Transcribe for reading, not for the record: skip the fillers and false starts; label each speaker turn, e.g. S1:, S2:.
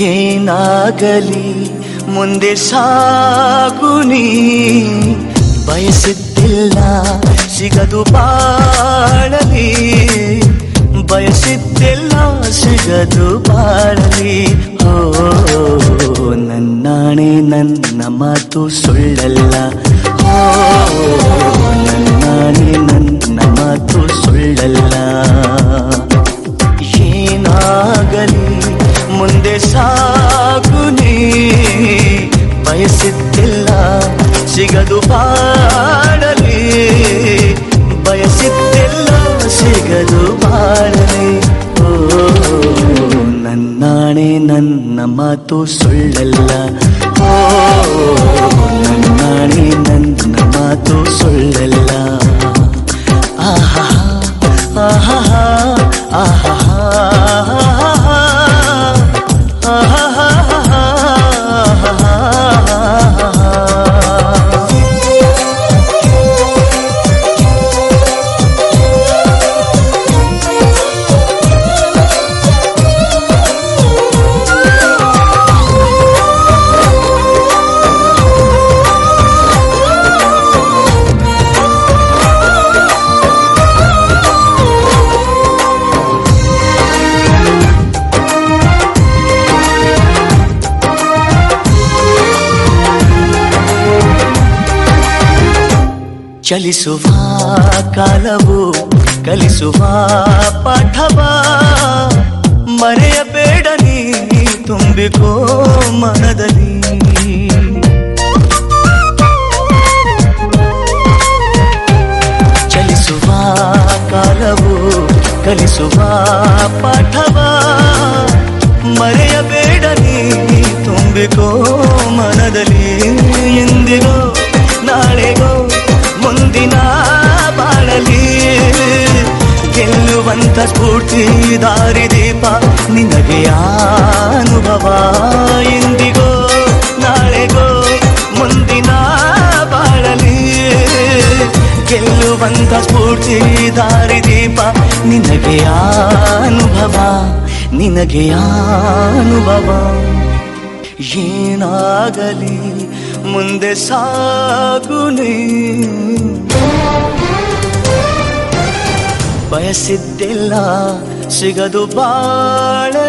S1: ಏನಾಗಲಿ ಮುಂದೆ ಸಾಗುನಿ, ಬಯಸಿದ್ದಿಲ್ಲ ಸಿಗದು ಬಾಳಲಿ, ಬಯಸಿದ್ದಿಲ್ಲ ಸಿಗದು ಬಾಳಲಿ. ಓ ನನ್ನಾಣೆ ನನ್ನ ಮಾತು ಸುಳ್ಳಲ್ಲ, ಓ ನನ್ನಾಣೆ ನನ್ನ ಮಾತು ಸುಳ್ಳಲ್ಲ. ಏನಾಗಲಿ ಮುಂದೆ ಸಾಗುನಿ, ಬಯಸಿದ್ದಿಲ್ಲ ಸಿಗದು ಬಾಳಲಿ, ಬಯಸಿದ್ದಿಲ್ಲ ಸಿಗದು ಬಾಳಲಿ. ಓ ನನ್ನಾಣೆ ನನ್ನ ಮಾತು ಸುಳ್ಳಲ್ಲ, ಓ ನನ್ನಾಣೆ ನನ್ನ ಮಾತು ಸುಳ್ಳಲ್ಲ. ಆಹಾ ಆಹಾ ಆಹಾ ಚಲಿಸುವ ಕಾಲವು ಕಲಿಸುವ ಪಾಠವ, ಮರೆಯಬೇಡ ನೀ ತುಂಬಿಕೋ ಮನದಲ್ಲಿ. ಚಲಿಸುವ ಕಾಲವು ಕಲಿಸುವ ಪಾಠವ, ಮರೆಯಬೇಡ ನೀ ತುಂಬಿಕೋ ಮನದಲ್ಲಿ. ಎಂದಿಗೋ ನಾಳೆಗೋ ಮುಂದಿನ ಬಾಳಲಿ, ಗೆಲ್ಲುವಂತ ಸ್ಫೂರ್ತಿ ದಾರಿದೀಪ ನಿನಗೆ ಅನುಭವ. ಎಂದಿಗೋ ನಾಳೆಗೋ ಮುಂದಿನ ಬಾಳಲಿ, ಗೆಲ್ಲುವಂತ ಸ್ಫೂರ್ತಿ ದಾರಿದೀಪ ನಿನಗೆ ಅನುಭವ, ನಿನಗೆ ಅನುಭವ. ಏನಾಗಲಿ ಮುಂದೆ ಸಾಗುನಿ, ಬಯಸಿದ್ದಿಲ್ಲ ಸಿಗದು ಬಾಳಲಿ.